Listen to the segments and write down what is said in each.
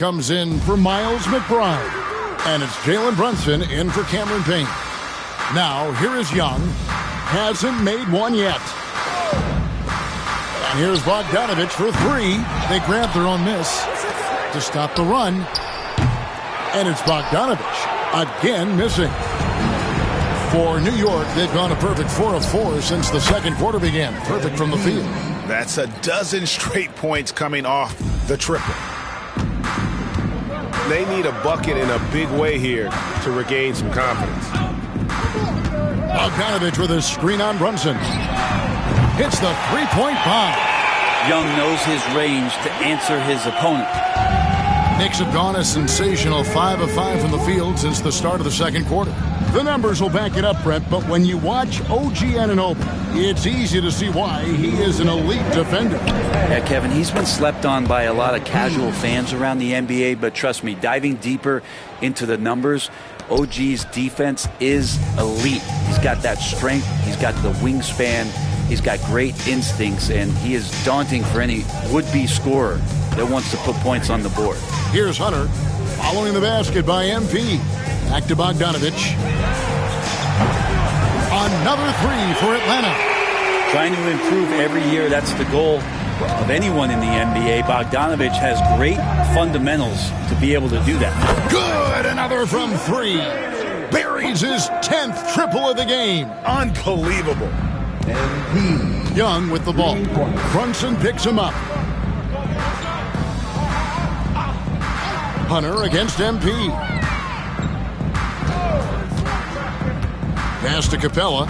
comes in for Miles McBride. And it's Jalen Brunson in for Cameron Payne. Now, here is Young. Hasn't made one yet. And here's Bogdanovich for three. They grab their own miss to stop the run. And it's Bogdanovich again missing. For New York, they've gone a perfect 4 of 4 since the second quarter began. Perfect from the field. That's a dozen straight points coming off the triple. They need a bucket in a big way here to regain some confidence. Bogdanovich with a screen on Brunson. Hits the three-point bomb. Young knows his range to answer his opponent. Knicks have gone a sensational 5 of 5 from the field since the start of the second quarter. The numbers will back it up, Brent, but when you watch OG Anunoby, it's easy to see why he is an elite defender. Yeah, Kevin, he's been slept on by a lot of casual fans around the NBA, but trust me, diving deeper into the numbers, OG's defense is elite. He's got that strength, he's got the wingspan, he's got great instincts, and he is daunting for any would-be scorer that wants to put points on the board. Here's Hunter following the basket by MP. Back to Bogdanovich. Another three for Atlanta. Trying to improve every year, that's the goal of anyone in the NBA. Bogdanovich has great fundamentals to be able to do that. Good, another from three. Buries his 10th triple of the game. Unbelievable. Young with the ball. Brunson picks him up. Hunter against MP. Pass to Capella.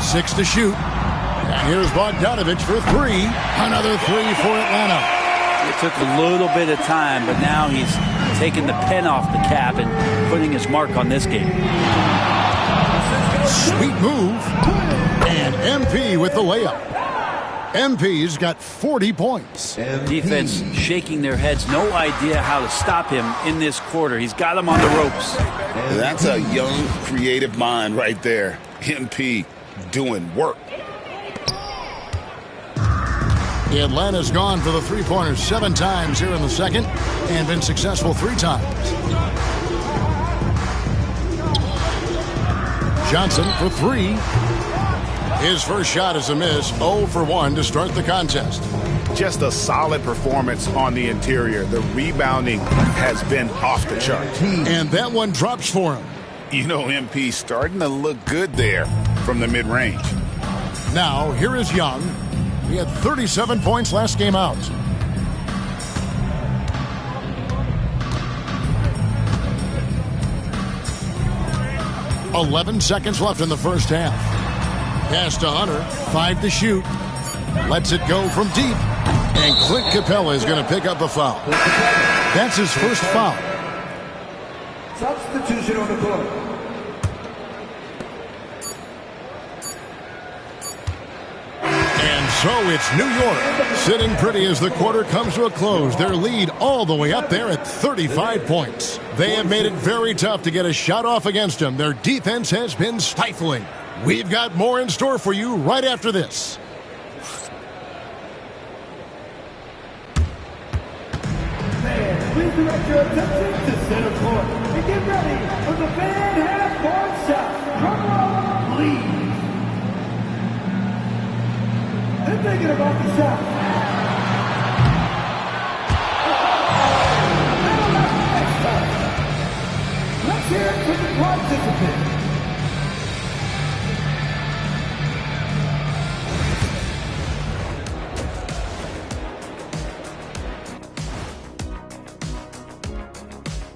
6 to shoot. And here's Bogdanovich for three. Another three for Atlanta. It took a little bit of time, but now he's taking the pen off the cap and putting his mark on this game. Sweet move. And MP with the layup. MP's got 40 points. Defense shaking their heads. No idea how to stop him in this quarter. He's got him on the ropes. That's a young, creative mind right there. MP doing work. Atlanta's gone for the three-pointers 7 times here in the second and been successful 3 times. Johnson for 3. His first shot is a miss, 0 for 1 to start the contest. Just a solid performance on the interior. The rebounding has been off the charts. And that one drops for him. You know, MP starting to look good there from the mid-range. Now, here is Young. He had 37 points last game out. "11 seconds left in the first half. Pass to Hunter, 5 to shoot. Lets it go from deep. And Clint Capella is going to pick up a foul. That's his first foul. Substitution on the court. And so it's New York sitting pretty as the quarter comes to a close. Their lead all the way up there at 35 points. They have made it very tough to get a shot off against them. Their defense has been stifling. We've got more in store for you right after this. Fans, please direct your attention to center court and get ready for the fan half-court shot. Drum roll, please. They're thinking about the shot. Let's hear it for the participants.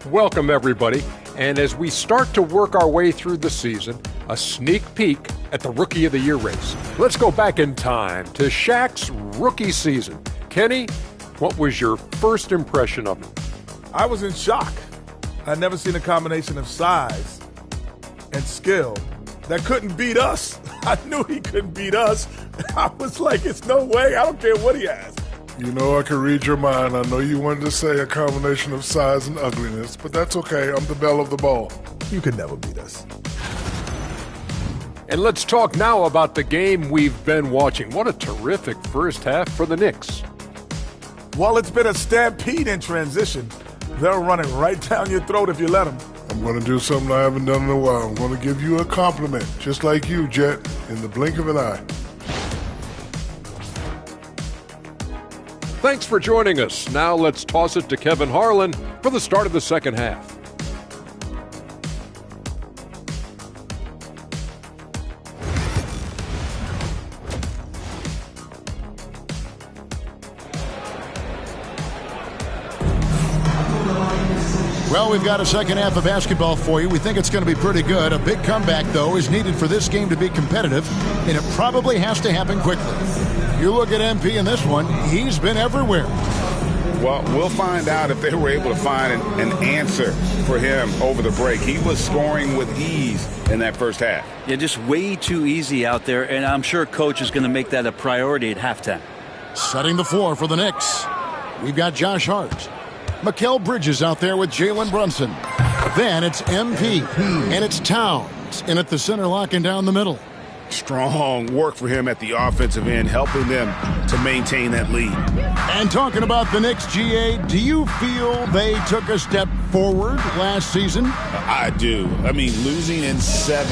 Welcome, everybody. And as we start to work our way through the season, a sneak peek at the Rookie of the Year race. Let's go back in time to Shaq's rookie season. Kenny, what was your first impression of him? I was in shock. I'd never seen a combination of size and skill that couldn't beat us. I knew he couldn't beat us. I was like, it's no way. I don't care what he has. You know I can read your mind. I know you wanted to say a combination of size and ugliness, but that's okay. I'm the belle of the ball. You could never beat us. And let's talk now about the game we've been watching. What a terrific first half for the Knicks. While it's been a stampede in transition, They'll run it right down your throat if you let them. I'm going to do something I haven't done in a while. I'm going to give you a compliment, just like you, Jet, in the blink of an eye. Thanks for joining us. Now let's toss it to Kevin Harlan for the start of the second half. Well, we've got a second half of basketball for you. We think it's going to be pretty good. A big comeback, though, is needed for this game to be competitive, and it probably has to happen quickly. You look at MP in this one, he's been everywhere. Well, we'll find out if they were able to find an answer for him over the break. He was scoring with ease in that first half. Yeah, just way too easy out there, and I'm sure Coach is going to make that a priority at halftime. Setting the floor for the Knicks, we've got Josh Hart. Mikal Bridges out there with Jalen Brunson. Then it's MP, and it's Towns in at the center, locking down the middle. Strong work for him at the offensive end, helping them to maintain that lead. And talking about the Knicks, GA, do you feel they took a step forward last season? I do. I mean, losing in 7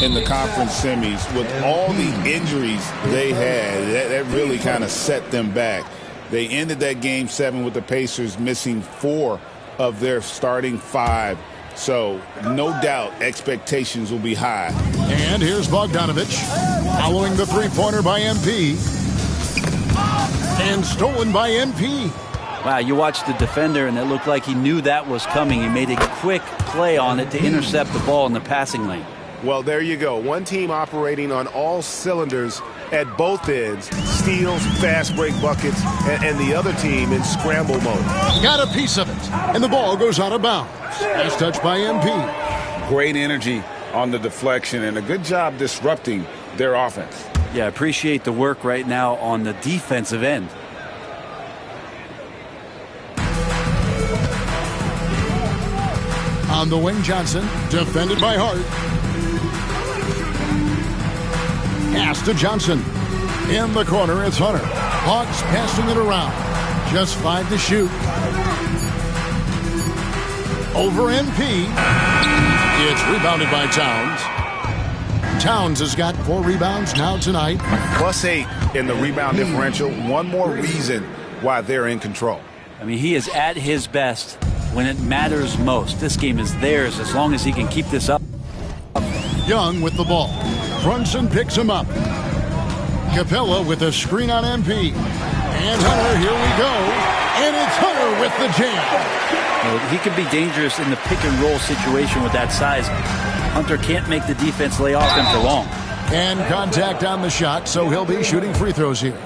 in the conference semis with all the injuries they had, that really kind of set them back. They ended that game 7 with the Pacers missing 4 of their starting 5. So, no doubt, expectations will be high. And here's Bogdanovich, following the three-pointer by MP. And stolen by MP. Wow, you watched the defender, and it looked like he knew that was coming. He made a quick play on it to intercept the ball in the passing lane. Well, there you go. One team operating on all cylinders at both ends. Steals, fast break buckets, and the other team in scramble mode. Got a piece of it, and the ball goes out of bounds. Nice touch by MP. Great energy on the deflection, and a good job disrupting their offense. Yeah, appreciate the work right now on the defensive end. On the wing, Johnson, defended by Hart. Pass to Johnson. In the corner, it's Hunter. Hawks passing it around. Just 5 to shoot. Over MP. It's rebounded by Towns. Towns has got 4 rebounds now tonight. +8 in the rebound differential. One more reason why they're in control. I mean, he is at his best when it matters most. This game is theirs as long as he can keep this up. Young with the ball. Brunson picks him up. Capella with a screen on MP. And Hunter, here we go. And it's Hunter with the jam. Well, he can be dangerous in the pick and roll situation with that size. Hunter can't make the defense lay off him for long. And contact on the shot, so he'll be shooting free throws here.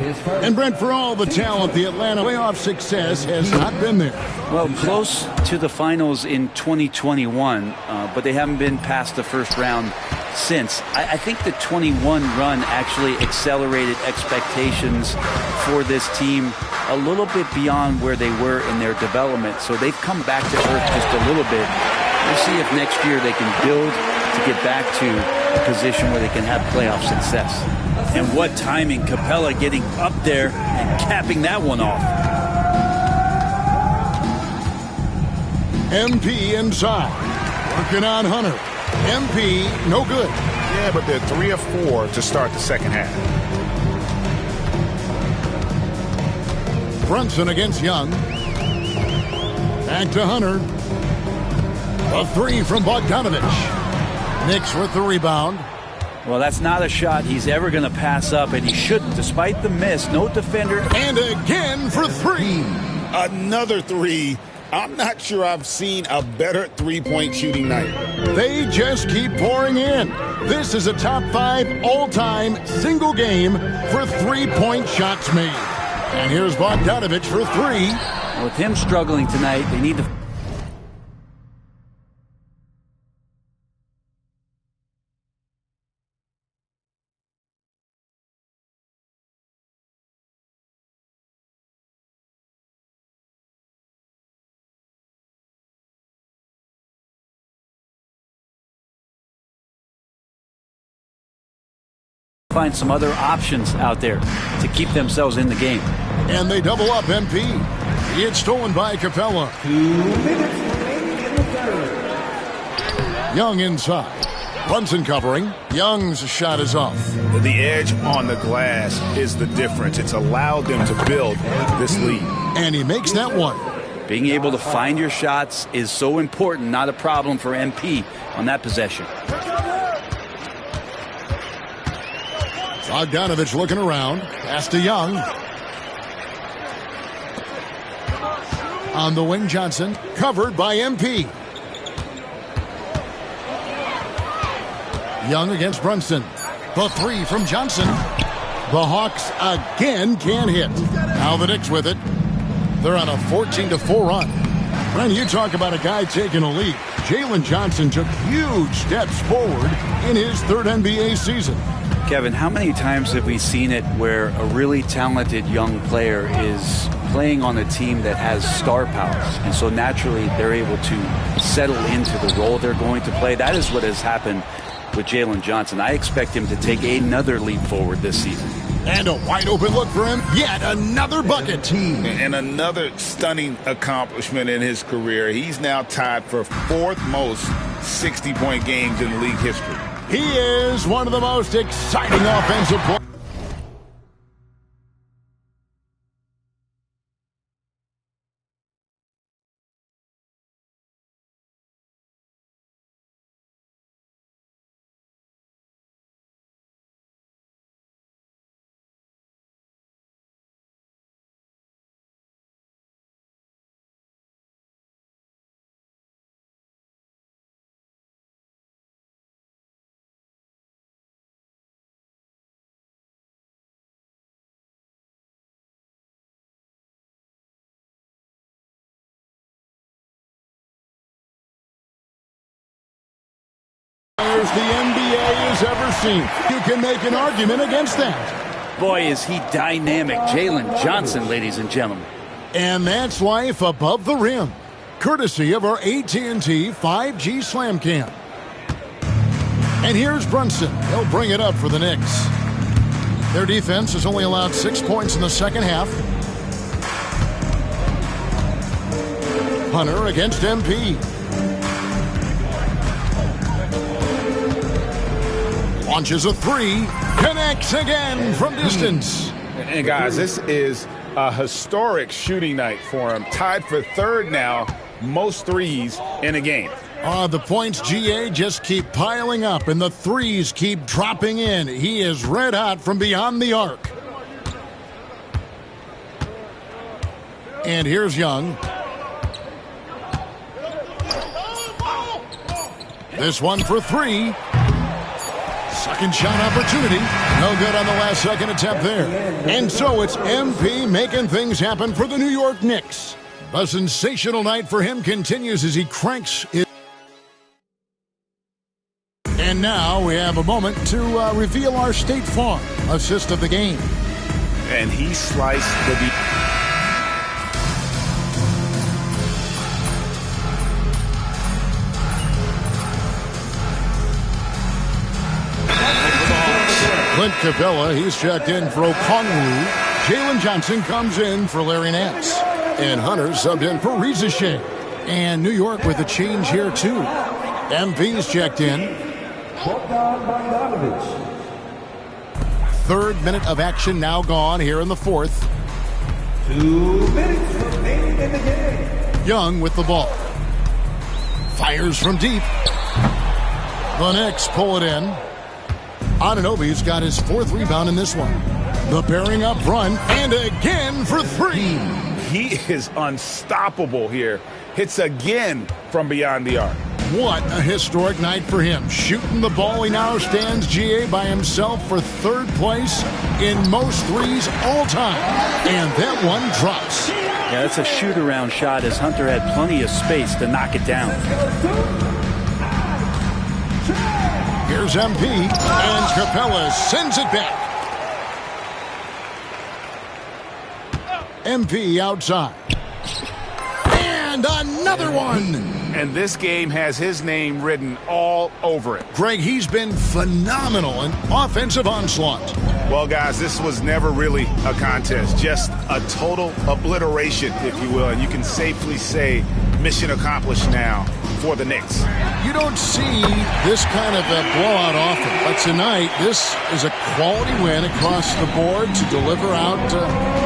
And Brent, for all the talent, the Atlanta playoff success has not been there. Well, close to the finals in 2021, but they haven't been past the first round since. I think the 21 run actually accelerated expectations for this team a little bit beyond where they were in their development. So they've come back to earth just a little bit. We'll see if next year they can build to get back to a position where they can have playoff success. And what timing, Capella getting up there and capping that one off. MP inside, working on Hunter. MP, no good. Yeah, but they're 3 of 4 to start the second half. Brunson against Young. Back to Hunter. A 3 from Bogdanovich. Knicks with the rebound. Well, that's not a shot he's ever going to pass up, and he shouldn't, despite the miss. No defender. And again for 3. Another 3. I'm not sure I've seen a better three-point shooting night. They just keep pouring in. This is a top 5 all-time single game for three-point shots made. And here's Bogdanovich for 3. With him struggling tonight, they need to find some other options out there to keep themselves in the game. And they double up MP. It's stolen by Capella. 2 minutes remaining in the third. Young inside. Brunson covering. Young's shot is off. The edge on the glass is the difference. It's allowed them to build this lead. And he makes that one. Being able to find your shots is so important, not a problem for MP on that possession. Bogdanovich looking around. Pass to Young. On the wing, Johnson. Covered by MP. Young against Brunson. The three from Johnson. The Hawks again can't hit. Now the Knicks with it. They're on a 14-4 run. When you talk about a guy taking a lead, Jalen Johnson took huge steps forward in his third NBA season. Kevin, how many times have we seen it where a really talented young player is playing on a team that has star powers, and so naturally they're able to settle into the role they're going to play? That is what has happened with Jalen Johnson. I expect him to take another leap forward this season. And a wide open look for him. Yet another bucket. And another stunning accomplishment in his career. He's now tied for fourth most 60-point games in league history. He is one of the most exciting offensive players. The NBA has ever seen. You can make an argument against that. Boy, is he dynamic. Jalen Johnson, ladies and gentlemen. And that's life above the rim, courtesy of our AT&T 5G Slam Cam. And here's Brunson. He'll bring it up for the Knicks. Their defense has only allowed 6 points in the second half. Hunter against MP. Launches a three, connects again from distance. And guys, this is a historic shooting night for him. Tied for third now, most threes in a game. The points, GA, just keep piling up, and the threes keep dropping in. He is red hot from beyond the arc. And here's Young. This one for three. Second shot opportunity. No good on the last second attempt there. And so it's MP making things happen for the New York Knicks. A sensational night for him continues as he cranks it. And now we have a moment to reveal our State Farm assist of the game. And he sliced the Clint Capella, he's checked in for Okongwu. Jalen Johnson comes in for Larry Nance. And Hunter subbed in for Reza Shea. And New York with a change here, too. MP's checked in. Third minute of action now gone here in the fourth. 2 minutes remaining in the game. Young with the ball. Fires from deep. The Knicks pull it in. Anunoby's got his fourth rebound in this one. The pairing up front, and again for three. He is unstoppable here. Hits again from beyond the arc. What a historic night for him. Shooting the ball, he now stands, GA, by himself for third place in most threes all time. And that one drops. Yeah, that's a shoot-around shot as Hunter had plenty of space to knock it down. Here's MP, and Capella sends it back. MP outside. And another one. And this game has his name written all over it. Greg, he's been phenomenal in offensive onslaught. Well, guys, this was never really a contest, just a total obliteration, if you will. And you can safely say mission accomplished now for the Knicks. You don't see this kind of a blowout often, but tonight this is a quality win across the board to deliver out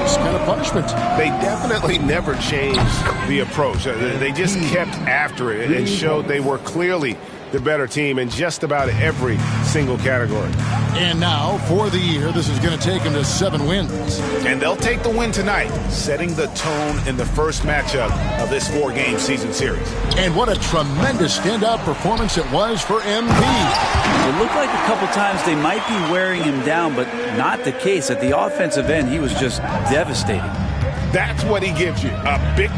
this kind of punishment. They definitely never changed the approach. They just kept after it and showed they were clearly the better team in just about every single category. And now, for the year, this is going to take them to 7 wins. And they'll take the win tonight, setting the tone in the first matchup of this 4-game season series. And what a tremendous standout performance it was for MP. It looked like a couple times they might be wearing him down, but not the case. At the offensive end, he was just devastating. That's what he gives you, a big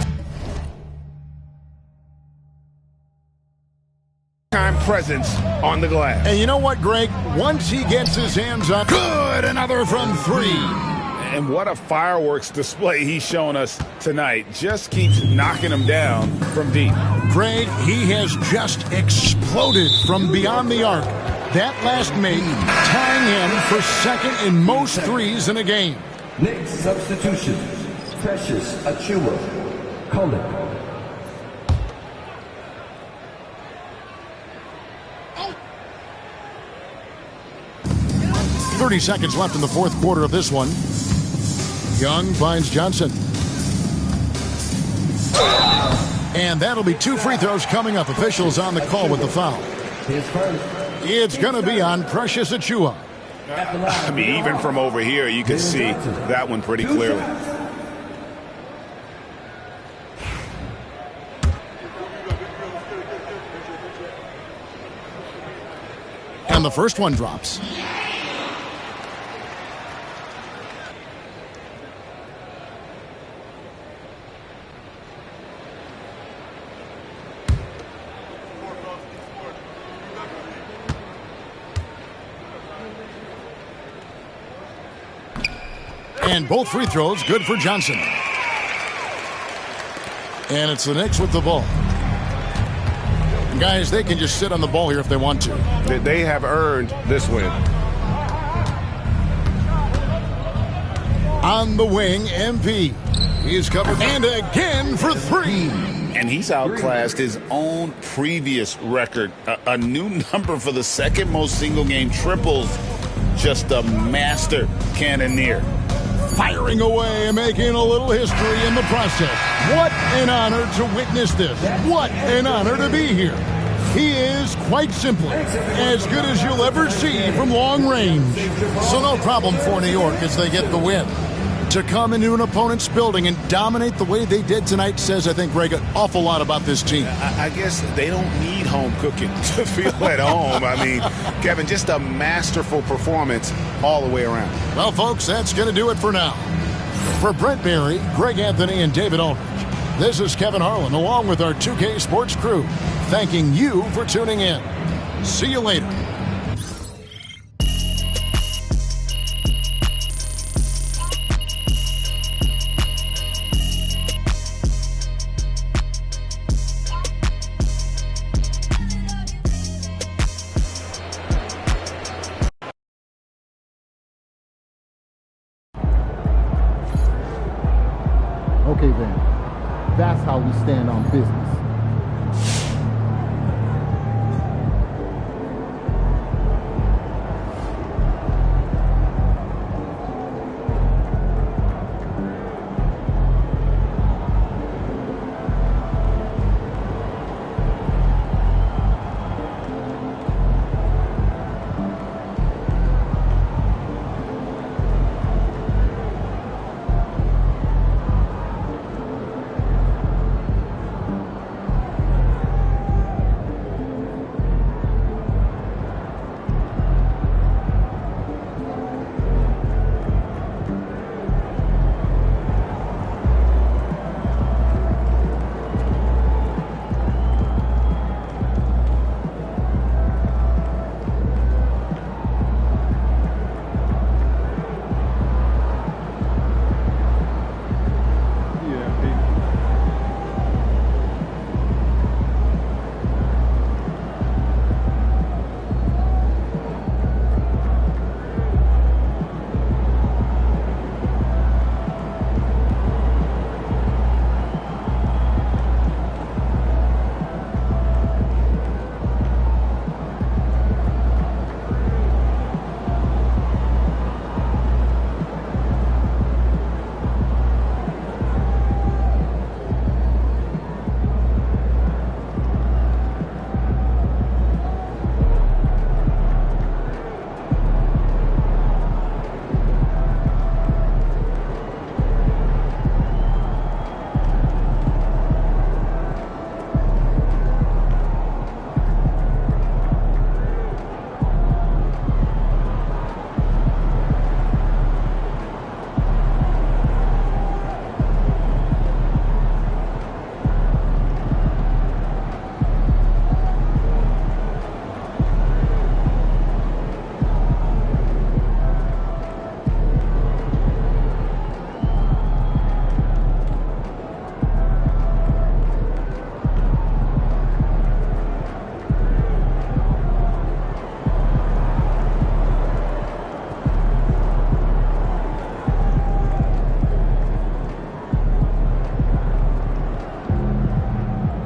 time presence on the glass. And you know what, Greg? Once he gets his hands up, good, another from 3. And what a fireworks display he's showing us tonight. Just keeps knocking them down from deep. Greg, he has just exploded from beyond the arc. That last make tying him for second in most threes in a game. Next substitution, Precious Achua, Colin. 30 seconds left in the fourth quarter of this one. Young finds Johnson. And that'll be 2 free throws coming up. Officials on the call with the foul. It's going to be on Precious Achua. I mean, even from over here, you can see that one pretty clearly. And the first one drops. And both free throws good for Johnson. And it's the Knicks with the ball. And guys, they can just sit on the ball here if they want to. They have earned this win. On the wing, MP. He's covered. And again for 3. And he's outclassed his own previous record. A new number for the second most single-game triples. Just a master cannoneer. Firing away and making a little history in the process. What an honor to witness this. What an honor to be here. He is, quite simply, as good as you'll ever see from long range. So no problem for New York as they get the win. To come into an opponent's building and dominate the way they did tonight says, I think, Greg, an awful lot about this team. I guess they don't need home cooking to feel at home. I mean, Kevin, just a masterful performance all the way around. Well, folks, that's going to do it for now. For Brent Barry, Greg Anthony, and David Aldridge, this is Kevin Harlan, along with our 2K Sports crew, thanking you for tuning in. See you later. Okay then, that's how we stand on business.